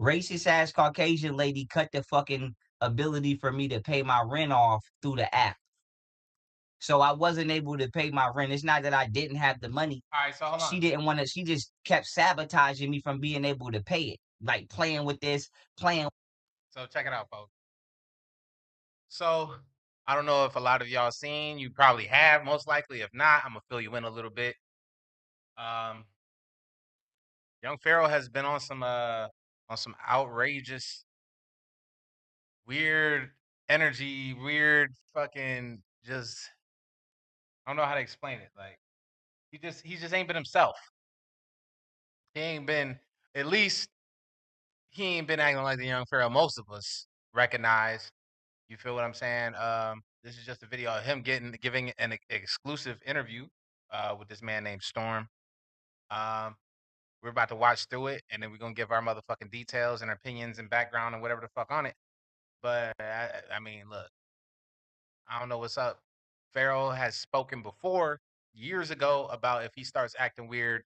racist ass Caucasian lady cut the fucking ability for me to pay my rent off through the app. So I wasn't able to pay my rent. It's not that I didn't have the money. All right, so hold on. She didn't want to, she just kept sabotaging me from being able to pay it. Like playing with this, playing. So check it out, folks. So I don't know if a lot of y'all seen. You probably have, most likely. If not, I'm gonna fill you in a little bit. Um, Young Pharaoh has been on some outrageous, weird energy, weird fucking just. I don't know how to explain it. Like he just ain't been himself. He ain't been, at least he ain't been acting like the Young Pharaoh most of us recognize. You feel what I'm saying? This is just a video of him giving an exclusive interview with this man named Storm. Um, we're about to watch through it, and then we're gonna give our motherfucking details and opinions and background and whatever the fuck on it. But I mean, look, I don't know what's up. Pharaoh has spoken before years ago about if he starts acting weird,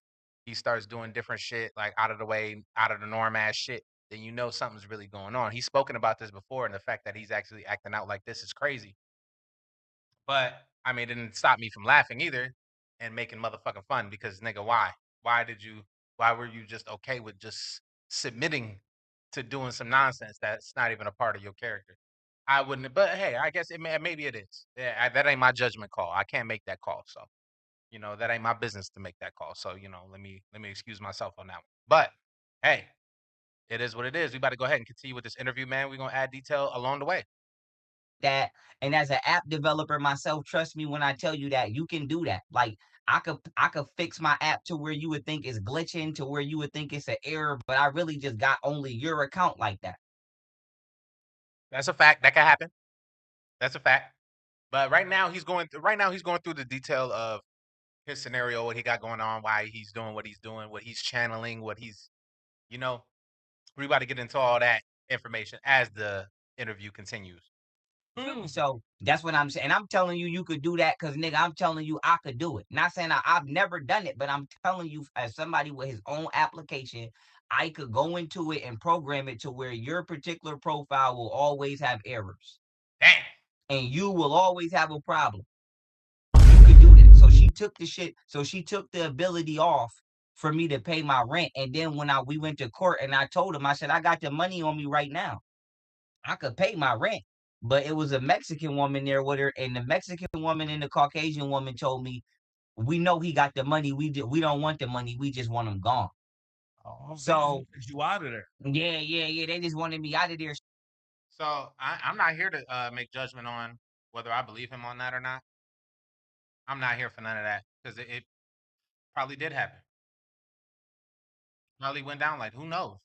he starts doing different shit, like out of the way, out of the norm ass shit, then you know something's really going on. He's spoken about this before, and the fact that he's actually acting out like this is crazy. But I mean, it didn't stop me from laughing either and making motherfucking fun because nigga, why? Why were you just okay with just submitting to doing some nonsense that's not even a part of your character? I wouldn't, but hey, I guess maybe it is. Yeah, that ain't my judgment call. I can't make that call. So, that ain't my business to make that call. So, let me excuse myself on that one. But hey, it is what it is. We about to go ahead and continue with this interview, man. We're gonna add detail along the way. That. And as an app developer myself, trust me when I tell you that you can do that. Like I could fix my app to where you would think it's glitching, to where you would think it's an error, but I really just got only your account like that. That's a fact. That can happen. That's a fact. But right now he's going through the detail of his scenario, what he got going on, why he's doing what he's doing, what he's channeling, what he's, you know, we about to get into all that information as the interview continues. So that's what I'm saying. And I'm telling you, you could do that because, nigga, I'm telling you, I could do it. Not saying I've never done it, but I'm telling you, as somebody with his own application, I could go into it and program it to where your particular profile will always have errors Damn. and you will always have a problem. You could do that. So she took the shit. So she took the ability off for me to pay my rent. And then when we went to court and I told him, I said, I got the money on me right now. I could pay my rent. But it was a Mexican woman there with her, and the Mexican woman and the Caucasian woman told me, "We know he got the money. We don't want the money. We just want him gone." Oh, So you out of there. yeah. They just wanted me out of there. So I'm not here to make judgment on whether I believe him on that or not. I'm not here for none of that because it probably did happen. Probably went down like who knows?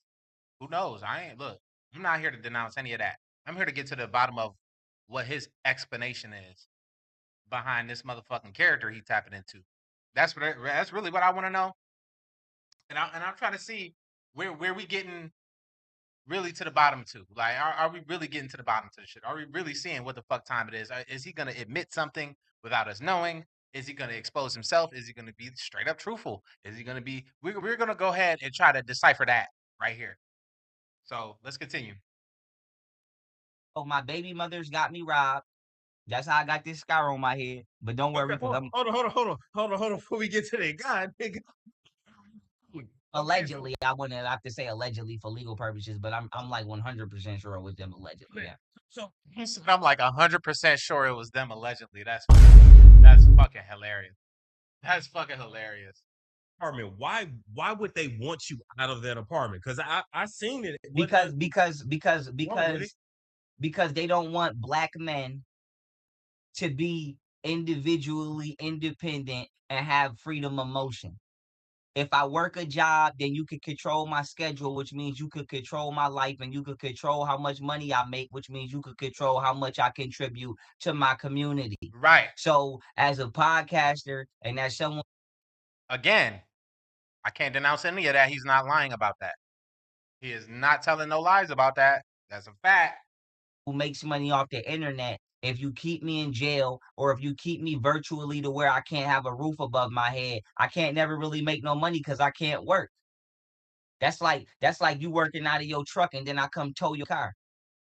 Who knows? I ain't look. I'm not here to denounce any of that. I'm here to get to the bottom of what his explanation is behind this motherfucking character he tapping into. That's really what I want to know. And I'm trying to see where we getting really to the bottom to. Like, are we really getting to the bottom to the shit? Are we really seeing what the fuck time it is? Is he gonna admit something without us knowing? Is he gonna expose himself? Is he gonna be straight up truthful? Is he gonna be? We're gonna go ahead and try to decipher that right here. So let's continue. Oh, my baby mother's got me robbed. That's how I got this scar on my head. But don't worry, Okay, because I'm hold on. Before we get to that, God, nigga. Okay, so allegedly. I wouldn't have to say allegedly for legal purposes, but I'm like 100% sure it was them allegedly. Yeah. so He said, I'm like 100% sure it was them allegedly. That's fucking hilarious. That's fucking hilarious. apartment. Why would they want you out of that apartment? Because I seen it. Because wrong with it? they don't want black men to be individually independent and have freedom of motion. If I work a job, then you could control my schedule, which means you could control my life and you could control how much money I make, which means you could control how much I contribute to my community. Right. So, as a podcaster and as someone Again, I can't denounce any of that. He's not lying about that. He is not telling no lies about that. That's a fact. who makes money off the internet, if you keep me in jail or if you keep me virtually to where I can't have a roof above my head, I can't never really make no money because I can't work. That's like you working out of your truck and then I come tow your car.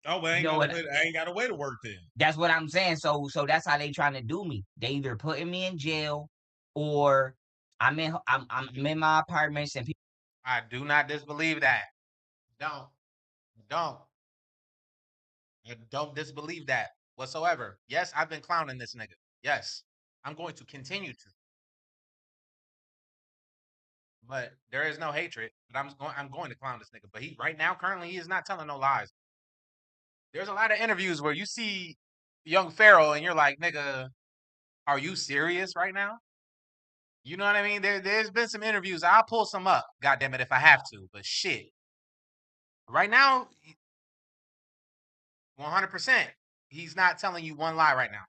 Oh, well, You know what? I ain't got a way to work then. That's what I'm saying. So that's how they trying to do me. They either putting me in jail or I'm in my apartments and people. I do not disbelieve that. Don't. Don't. I don't disbelieve that whatsoever. Yes, I've been clowning this nigga. Yes. I'm going to continue to. But there is no hatred. But I'm going to clown this nigga. But he right now, currently, he is not telling no lies. There's a lot of interviews where you see Young Pharaoh and you're like, nigga, are you serious right now? You know what I mean? There's been some interviews. I'll pull some up, goddamn it, if I have to. But shit. Right now, 100%. He's not telling you one lie right now.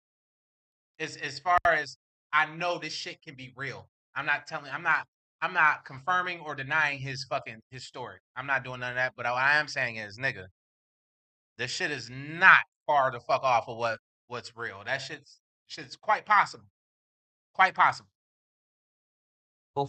As far as I know this shit can be real. I'm not confirming or denying his story. I'm not doing none of that, but what I am saying is, nigga, this shit is not far the fuck off of what's real. That shit's quite possible. Quite possible.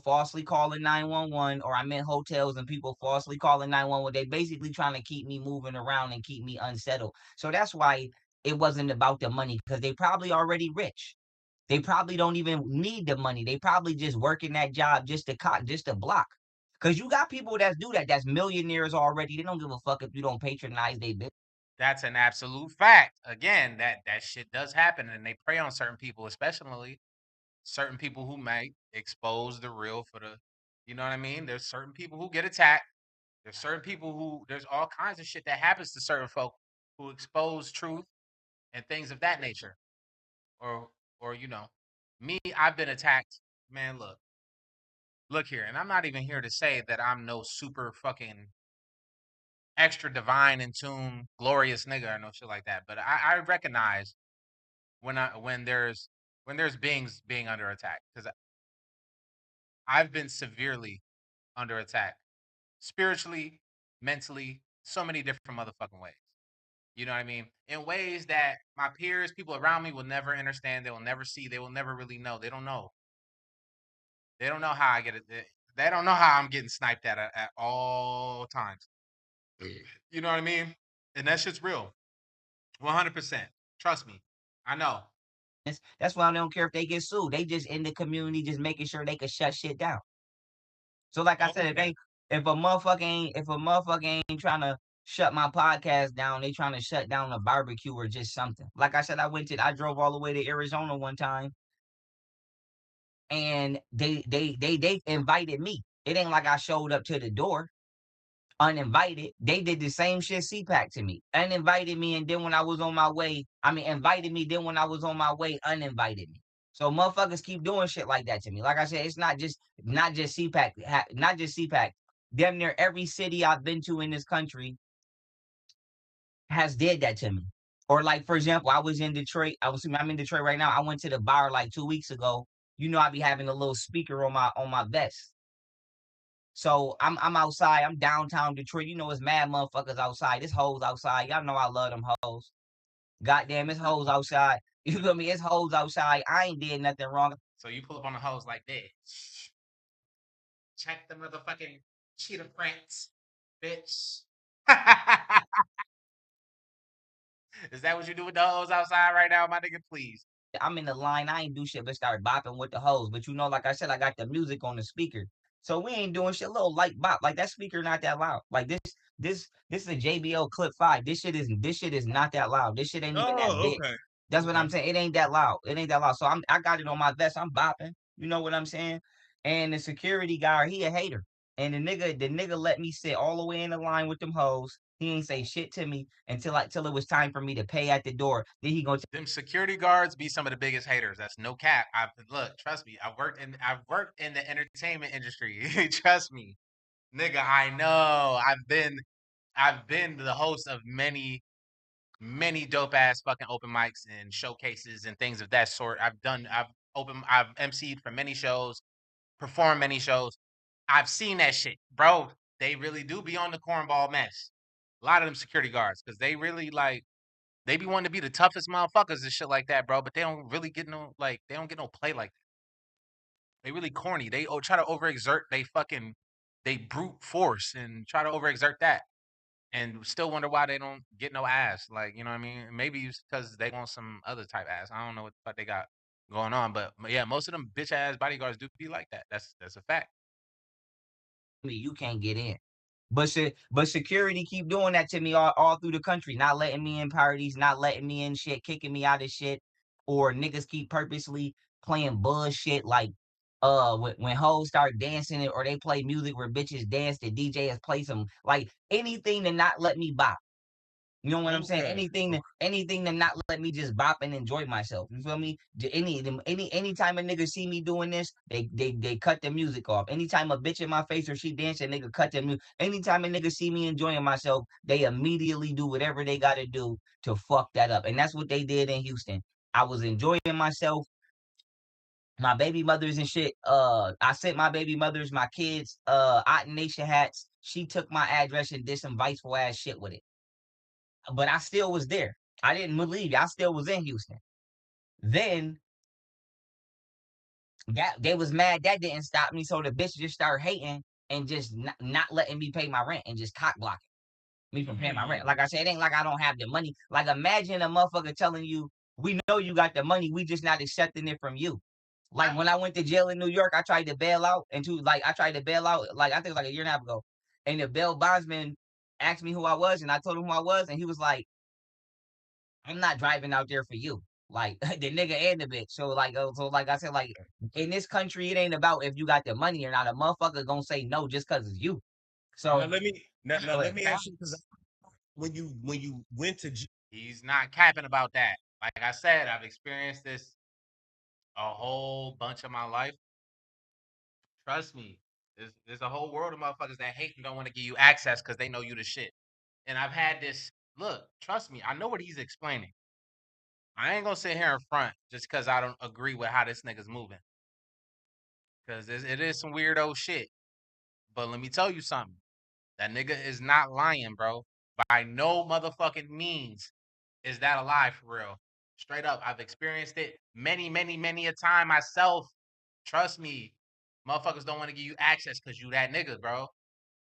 Falsely calling 911, or I'm in hotels and people falsely calling 911. They basically trying to keep me moving around and keep me unsettled. So that's why it wasn't about the money because they probably already rich. They probably don't even need the money. They probably just working that job just to block. Cause you got people that do that. That's millionaires already. They don't give a fuck if you don't patronize their business. That's an absolute fact. Again, that shit does happen, and they prey on certain people, especially certain people who might expose the real for the. You know what I mean? There's certain people who get attacked. There's certain people who there's all kinds of shit that happens to certain folk who expose truth and things of that nature. Or or me, I've been attacked. Man, look here, and I'm not even here to say that I'm no super fucking extra divine in tune, glorious nigga or no shit like that. But I recognize when there's beings being under attack because I've been severely under attack, spiritually, mentally, so many different motherfucking ways. You know what I mean? In ways that my peers, people around me will never understand. They will never see. They will never really know. They don't know. They don't know how I get it. They don't know how I'm getting sniped at all times. You know what I mean? And that shit's real. 100%. Trust me. I know. That's why I don't care if they get sued. They just in the community, just making sure they can shut shit down. So like I Oh, said, okay. if a motherfucker ain't trying to shut my podcast down, they trying to shut down a barbecue or just something. Like I said, I drove all the way to Arizona one time and they invited me. It ain't like I showed up to the door uninvited. They did the same shit CPAC to me. Uninvited me, and then when I was on my way, invited me, then when I was on my way, uninvited me. So motherfuckers keep doing shit like that to me. Like I said, it's not just CPAC, not just CPAC. Damn near every city I've been to in this country has did that to me. Or like for example, I was in Detroit. I'm in Detroit right now. I went to the bar like 2 weeks ago. You know, I be having a little speaker on my vest. So I'm outside. I'm downtown Detroit. You know, it's mad motherfuckers outside. It's hoes outside. Y'all know I love them hoes. Goddamn, it's hoes outside. You feel me? It's hoes outside. I ain't did nothing wrong. So you pull up on the hose like this. Check the motherfucking cheetah prints, bitch. Is that what you do with the hose outside right now, my nigga? Please. I'm in the line. I ain't do shit but start bopping with the hoes. But you know, like I said, I got the music on the speaker. So we ain't doing shit. Little light bop. Like that speaker not that loud. Like this is a JBL Clip 5. This shit is not that loud. This shit ain't even that Oh, big. okay. That's what Okay. I'm saying. It ain't that loud. It ain't that loud. So I got it on my vest. I'm bopping. You know what I'm saying? And the security guard, he a hater. And the nigga let me sit all the way in the line with them hoes. He ain't say shit to me till it was time for me to pay at the door. Then he gonna Them security guards be some of the biggest haters. That's no cap. Trust me. I've worked in the entertainment industry. Trust me, nigga. I know. I've been the host of many dope ass fucking open mics and showcases and things of that sort. I've emceed for many shows, performed many shows. I've seen that shit, bro. They really do be on the cornball mess. A lot of them security guards, because they really they be wanting to be the toughest motherfuckers and shit like that, bro. But they don't really get no they don't get no play like that. They really corny. They try to overexert they fucking they brute force and try to overexert that, and still wonder why they don't get no ass. Like, you know what I mean? Maybe it's because they want some other type ass. I don't know what the fuck they got going on, but yeah, most of them bitch ass bodyguards do be like that. That's a fact. You can't get in. But security keep doing that to me all through the country, not letting me in parties, not letting me in shit, kicking me out of shit, or niggas keep purposely playing bullshit like when hoes start dancing or they play music where bitches dance, the DJ has played some like anything to not let me bop. You know what I'm saying? Okay. Anything to not let me just bop and enjoy myself. You feel me? Anytime a nigga see me doing this, they cut the music off. Anytime a bitch in my face or she dancing, nigga cut the music. Anytime a nigga see me enjoying myself, they immediately do whatever they gotta do to fuck that up. And that's what they did in Houston. I was enjoying myself, my baby mothers and shit. I sent my baby mothers, my kids, Otten Nation hats. She took my address and did some viceful ass shit with it, but I still was there. I didn't leave. I still was in Houston. Then that they was mad that didn't stop me, so the bitch just started hating and just not letting me pay my rent and just cock blocking me from paying my rent. Like I said, it ain't like I don't have the money. Like imagine a motherfucker telling you, "We know you got the money, we just not accepting it from you." Like when I went to jail in New York, I tried to bail out I tried to bail out like I think it was like a year and a half ago, and the bail bondsman asked me who I was, and I told him who I was, and he was like, I'm not driving out there for you. Like the nigga and the bitch. So like I said, like in this country, it ain't about if you got the money or not. A motherfucker gonna say no just cause it's you. Now So go let ahead. me ask you because when you went to He's not capping about that. Like I said, I've experienced this a whole bunch of my life. Trust me, there's a whole world of motherfuckers that hate and don't want to give you access because they know you the shit. And I've had this look. Trust me, I know what he's explaining. I ain't gonna sit here in front just because I don't agree with how this nigga's moving. Because it is some weirdo shit. But let me tell you something. That nigga is not lying, bro. By no motherfucking means is that a lie for real. Straight up, I've experienced it many a time myself. Trust me, motherfuckers don't want to give you access because you that nigga, bro.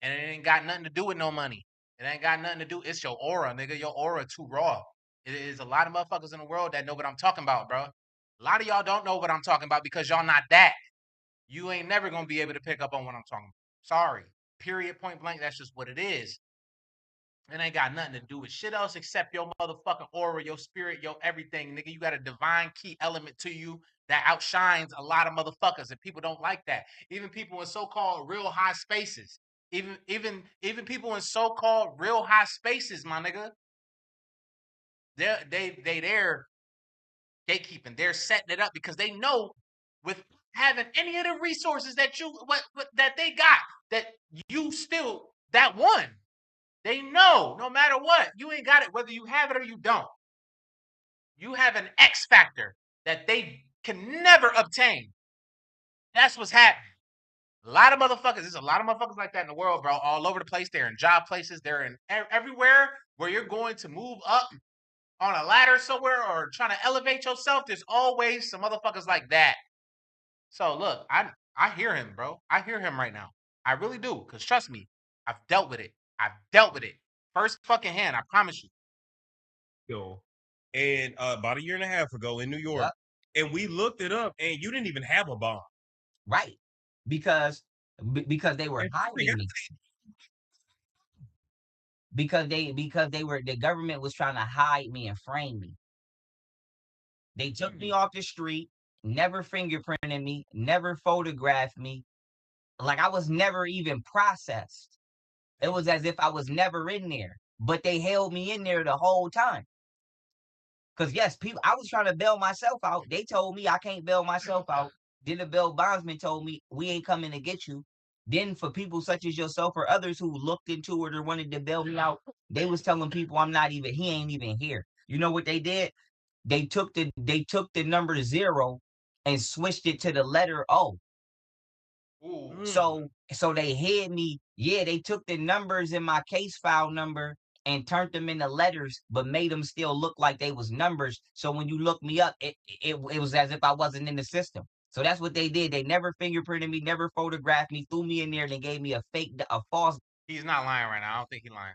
And it ain't got nothing to do with no money. It ain't got nothing to do. It's your aura, nigga. Your aura too raw. It is a lot of motherfuckers in the world that know what I'm talking about, bro. A lot of y'all don't know what I'm talking about because y'all not that. You ain't never gonna be able to pick up on what I'm talking about. Sorry. Period, point blank. That's just what it is. It ain't got nothing to do with shit else except your motherfucking aura, your spirit, your everything, nigga. You got a divine key element to you that outshines a lot of motherfuckers, and people don't like that. Even people in so-called real high spaces, even people in so-called real high spaces, my nigga. They're gatekeeping. They're setting it up because they know with having any of the resources that what that they got, that you still that one. They know no matter what, you ain't got it, whether you have it or you don't. You have an X factor that they can never obtain. That's what's happening. A lot of motherfuckers, there's a lot of motherfuckers like that in the world, bro. All over the place. They're in job places. They're in everywhere where you're going to move up on a ladder somewhere or trying to elevate yourself. There's always some motherfuckers like that. So look, I hear him, bro. I hear him right now. I really do. Cause trust me, I've dealt with it. I've dealt with it. First fucking hand, I promise you. Jacksonville, and about a year and a half ago in New York, Yep. and we looked it up, and you didn't even have a bond. Right. Because because they were And hiding me. Because they were the government was trying to hide me and frame me. They took me off the street, never fingerprinted me, never photographed me. Like I was never even processed. It was as if I was never in there, but they held me in there the whole time. Cause yes, people, I was trying to bail myself out. They told me I can't bail myself out. Then the bail bondsman told me we ain't coming to get you. Then for people such as yourself or others who looked into it or wanted to bail me out, they was telling people he ain't even here. You know what they did? They took the number 0 and switched it to the letter O. Ooh. So they hid me. Yeah, they took the numbers in my case file number and turned them into letters, but made them still look like they was numbers. So when you look me up, it was as if I wasn't in the system. So that's what they did. They never fingerprinted me, never photographed me, threw me in there, and then gave me a false. He's not lying right now. I don't think he's lying.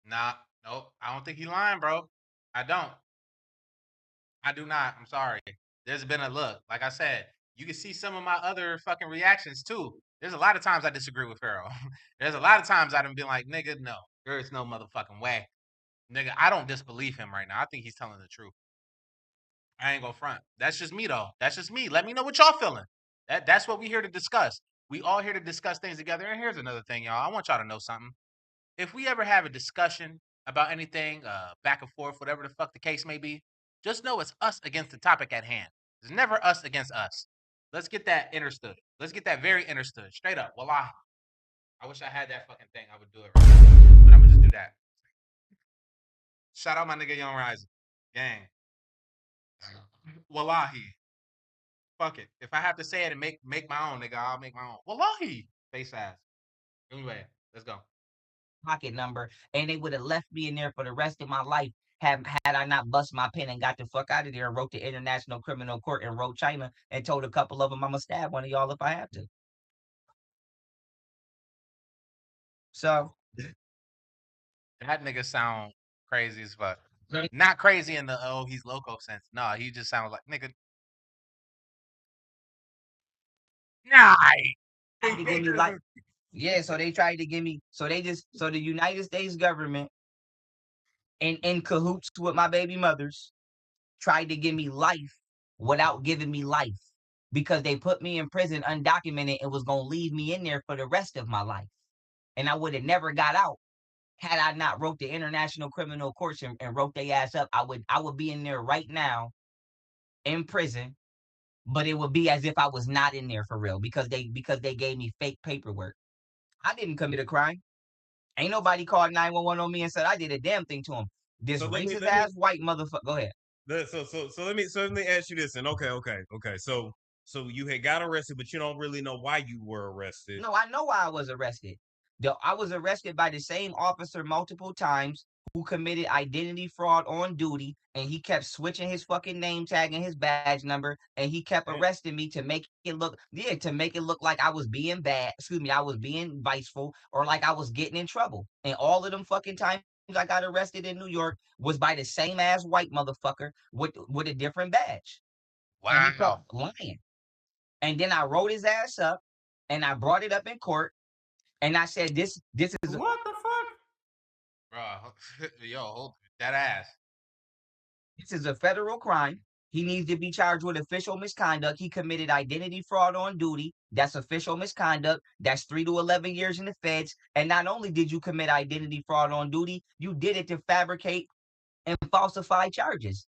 Nah, nope. I don't think he's lying, bro. I don't. I do not. I'm sorry. There's been a look. Like I said, you can see some of my other fucking reactions too. There's a lot of times I disagree with Pharaoh. There's a lot of times I've been like, nigga, no, there is no motherfucking way. Nigga, I don't disbelieve him right now. I think he's telling the truth. I ain't gonna front. That's just me though. That's just me. Let me know what y'all feeling. That's what we here to discuss. We all here to discuss things together. And here's another thing, y'all. I want y'all to know something. If we ever have a discussion about anything, back and forth, whatever the fuck the case may be, just know it's us against the topic at hand. It's never us against us. Let's get that understood. Let's get that very understood. Straight up. Wallahi. I wish I had that fucking thing. I would do it right now. But I'm gonna just do that. Shout out my nigga Young Rising. Gang. Wallahi. Fuck it. If I have to say it and make my own, nigga, I'll make my own. Wallahi. Face ass. Anyway, let's go. Pocket number, and they would have left me in there for the rest of my life. Had I not bust my pen and got the fuck out of there and wrote the International Criminal Court and wrote China and told a couple of them I'm gonna stab one of y'all if I have to. So That nigga sound crazy as fuck. Not crazy in the he's loco sense. No, he just sounds like nigga. Nah. to give me life. Yeah, so they tried to give me. So the United States government, in cahoots with my baby mothers, tried to give me life without giving me life because they put me in prison undocumented and was gonna leave me in there for the rest of my life, and I would have never got out had I not wrote the International Criminal Courts and wrote their ass up. I would be in there right now in prison, but it would be as if I was not in there for real because they gave me fake paperwork. I didn't commit a crime. Ain't nobody called 911 on me and said I did a damn thing to him. This So racist ass white motherfucker. Go ahead. let me ask you this. And okay. So you had got arrested, but you don't really know why you were arrested. No, I know why I was arrested. I was arrested by the same officer multiple times who committed identity fraud on duty, and he kept switching his fucking name tag and his badge number, and he kept arresting me to make it look like I was being bad. Excuse me, I was being viceful or like I was getting in trouble. And all of them fucking times I got arrested in New York was by the same ass white motherfucker with a different badge. And he kept Wow. lying. And then I wrote his ass up and I brought it up in court and I said, this is a, What the fuck? Bro, yo, hold that ass. this is a federal crime. He needs to be charged with official misconduct. He committed identity fraud on duty. That's official misconduct. That's 3 to 11 years in the feds. And not only did you commit identity fraud on duty, you did it to fabricate and falsify charges.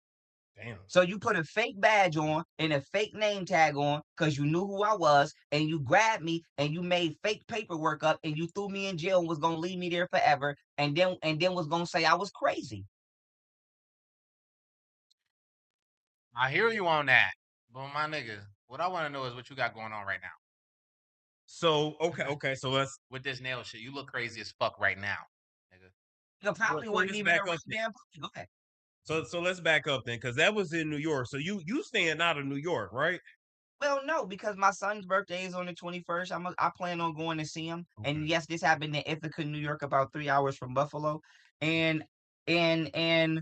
Damn. So you put a fake badge on and a fake name tag on because you knew who I was, and you grabbed me and you made fake paperwork up and you threw me in jail and was gonna leave me there forever, and then was gonna say I was crazy. I hear you on that. But my nigga, what I want to know is what you got going on right now So okay. So let's with this nail shit. You look crazy as fuck right now, nigga. You probably wasn't let's even a back up. damn. Go ahead. So let's back up then, because that was in New York. So you staying out of New York, right? Well, no, because my son's birthday is on the 21st. I plan on going to see him. And Okay. yes, this happened in Ithaca, New York, about 3 hours from Buffalo. And and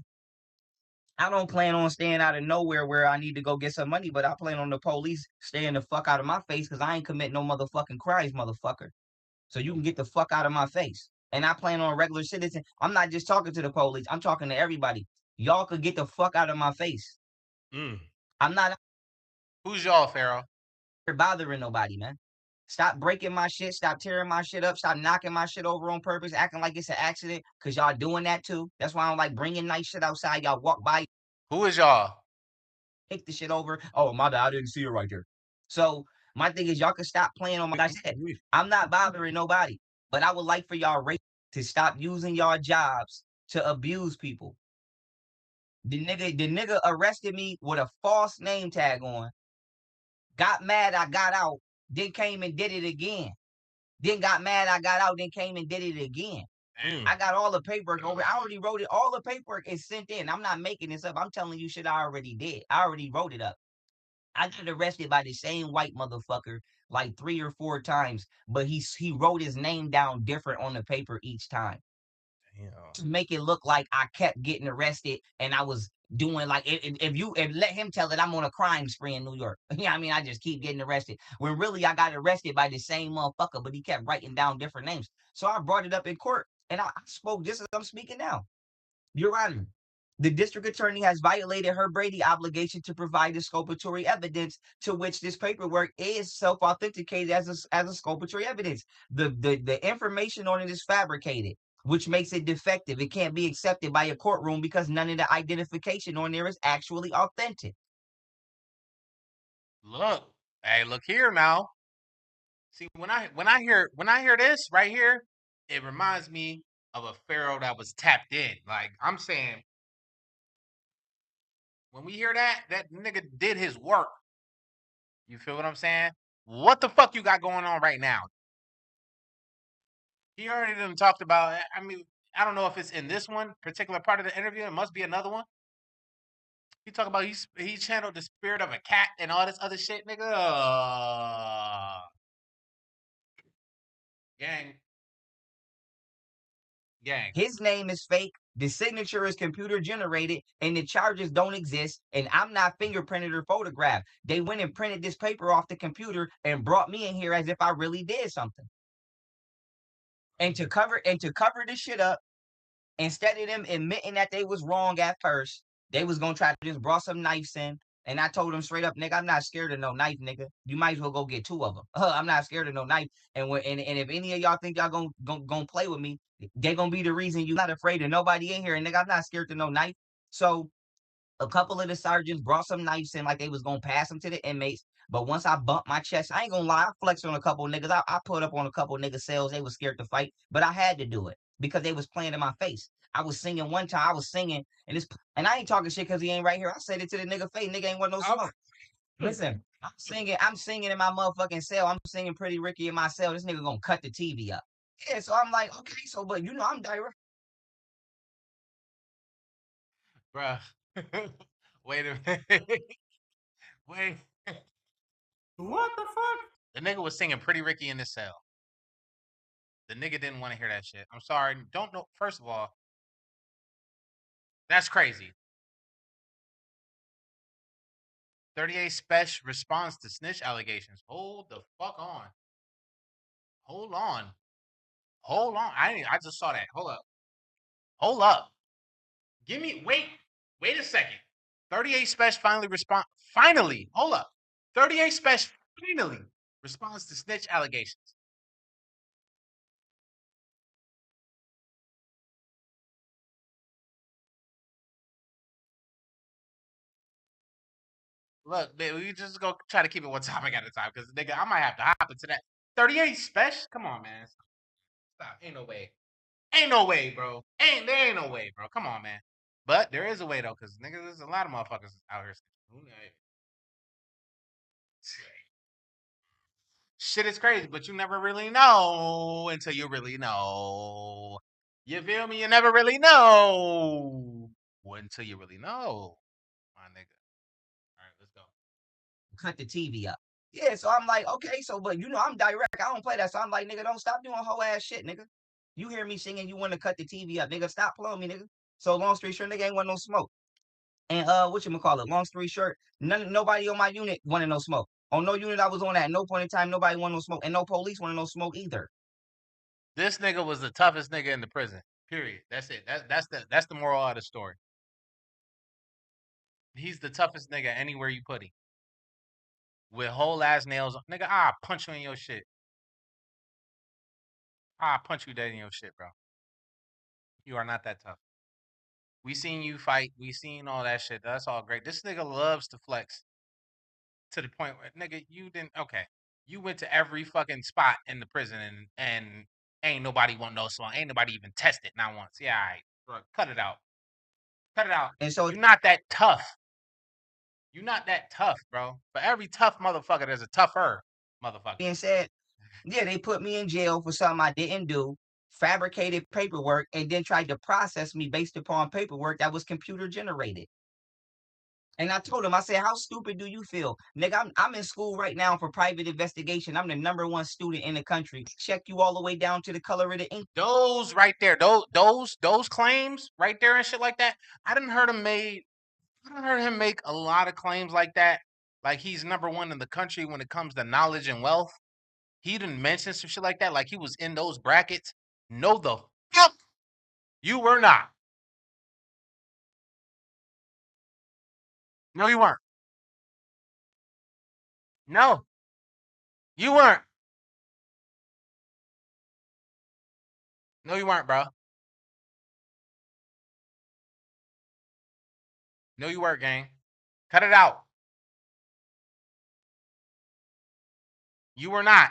I don't plan on staying out of nowhere where I need to go get some money, but I plan on the police staying the fuck out of my face because I ain't commit no motherfucking crimes, motherfucker. So you can get the fuck out of my face. And I plan on regular citizen. I'm not just talking to the police. I'm talking to everybody. Y'all could get the fuck out of my face. Mm. I'm not Who's y'all, Pharaoh? bothering nobody, man. Stop breaking my shit. Stop tearing my shit up. Stop knocking my shit over on purpose, acting like it's an accident, because y'all doing that too. That's why I don't like bringing nice shit outside. Y'all walk by, Who is y'all? take the shit over. Oh, my bad. I didn't see it right there. So my thing is, y'all can stop playing on my shit. I'm not bothering nobody, but I would like for y'all to stop using y'all jobs to abuse people. The nigga arrested me with a false name tag on. Got mad, I got out. Then came and did it again. Then got mad, I got out. Then came and did it again. Mm. I got all the paperwork over. I already wrote it. All the paperwork is sent in. I'm not making this up. I'm telling you shit I already did. I already wrote it up. I got arrested by the same white motherfucker like 3 or 4 times, but he wrote his name down different on the paper each time Damn. to make it look like I kept getting arrested and I was doing like if let him tell it I'm on a crime spree in New York. Yeah, I mean I just keep getting arrested. When really I got arrested by the same motherfucker, but he kept writing down different names. So I brought it up in court and I spoke just as I'm speaking now. Your Honor, the district attorney has violated her Brady obligation to provide exculpatory evidence, to which this paperwork is self-authenticated as a exculpatory evidence. The information on it is fabricated, which makes it defective. It can't be accepted by a courtroom because none of the identification on there is actually authentic. Look, hey, look here now. See, when I hear this right here, it reminds me of a pharaoh that was tapped in. Like I'm saying, when we hear that nigga did his work. You feel what I'm saying? What the fuck you got going on right now? He already done talked about. I mean, I don't know if it's in this one particular part of the interview. It must be another one. He talk about he channeled the spirit of a cat and all this other shit, nigga. Gang, gang. His name is fake. The signature is computer generated and the charges don't exist. And I'm not fingerprinted or photographed. They went and printed this paper off the computer and brought me in here as if I really did something. And to cover this shit up, instead of them admitting that they was wrong at first, they was gonna try to just brought some knives in. And I told them straight up, nigga, I'm not scared of no knife, nigga. You might as well go get 2 of them. I'm not scared of no knife. And if any of y'all think y'all gonna play with me, they gonna be the reason you not afraid of nobody in here. And nigga, I'm not scared of no knife. So a couple of the sergeants brought some knives in like they was gonna pass them to the inmates. But once I bumped my chest, I ain't gonna lie, I flexed on a couple of niggas. I put up on a couple of niggas' cells. They was scared to fight, but I had to do it because they was playing in my face. I was singing one time. I was singing, and I ain't talking shit because he ain't right here. I said it to the nigga face. Nigga ain't want no smoke. Listen, I'm singing. I'm singing in my motherfucking cell. I'm singing Pretty Ricky in my cell. This nigga gonna cut the TV up. Yeah, so I'm like, okay, so but I'm direct. Bruh. Wait a minute. Wait. What the fuck? The nigga was singing Pretty Ricky in the cell. The nigga didn't want to hear that shit. I'm sorry. Don't know. First of all, that's crazy. 38 Special response to snitch allegations. Hold the fuck on. Hold on. Hold on. I just saw that. Hold up. Hold up. Give me wait a second. 38 Special finally. Hold up. 38 Special finally responds to snitch allegations. Look, man, we just go try to keep it one topic at a time because nigga, I might have to hop into that. 38 Special? Come on, man. Stop. Ain't no way. Ain't no way, bro. There ain't no way, bro. Come on, man. But there is a way though, because nigga, there's a lot of motherfuckers out here. Shit is crazy, but you never really know until you really know. You feel me? You never really know until you really know, my nigga. All right, let's go. Cut the TV up. Yeah, so I'm like, okay, so but I'm direct. I don't play that. So I'm like, nigga, don't stop doing whole ass shit, nigga. You hear me singing, you want to cut the TV up, nigga. Stop playing me, nigga. So long story short, nigga ain't want no smoke. And what you call it? Long story short, nobody on my unit wanted no smoke. On no unit I was on at no point in time, nobody wanted no smoke, and no police wanted no smoke either. This nigga was the toughest nigga in the prison. Period. That's it. That's the moral of the story. He's the toughest nigga anywhere you put him. With whole ass nails. Nigga, I'll punch you in your shit. I'll punch you dead in your shit, bro. You are not that tough. We seen you fight. We seen all that shit. That's all great. This nigga loves to flex to the point where, nigga, you didn't. Okay, you went to every fucking spot in the prison and ain't nobody want no smoke. Ain't nobody even tested not once. Yeah, all right, bro, cut it out. Cut it out. And so You're not that tough. You're not that tough, bro. For every tough motherfucker, there's a tougher motherfucker. being said, yeah, they put me in jail for something I didn't do, fabricated paperwork, and then tried to process me based upon paperwork that was computer generated. And I told him, I said, how stupid do you feel? Nigga, I'm in school right now for private investigation. I'm the #1 student in the country. Check you all the way down to the color of the ink. Those right there, those claims right there and shit like that. I didn't heard him make a lot of claims like that. Like he's #1 in the country when it comes to knowledge and wealth. He didn't mention some shit like that. Like he was in those brackets. No, the fuck you were not. No, you weren't. No, you weren't. No, you weren't, bro. No, you weren't, gang. Cut it out. You were not.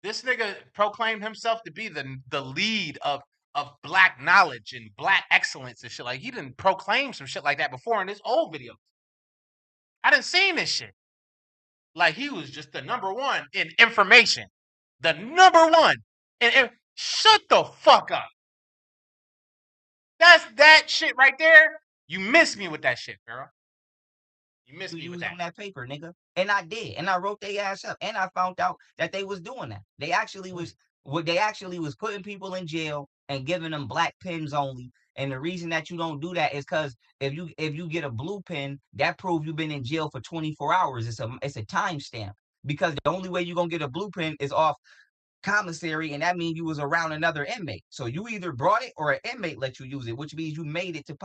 This nigga proclaimed himself to be the lead of black knowledge and black excellence and shit. Like he didn't proclaim some shit like that before in his old video. I didn't see this shit. Like he was just the #1 in information. The #1. And shut the fuck up. That's that shit right there. You missed me with that shit, Pharaoh. You missed To me with use that. on that paper, nigga. And I did. And I wrote their ass up. And I found out that they was doing that. They actually was putting people in jail and giving them black pens only. And the reason that you don't do that is because if you get a blue pen, that proves you've been in jail for 24 hours. It's a timestamp. Because the only way you're gonna get a blue pen is off commissary, and that means you was around another inmate. So you either brought it or an inmate let you use it, which means you made it to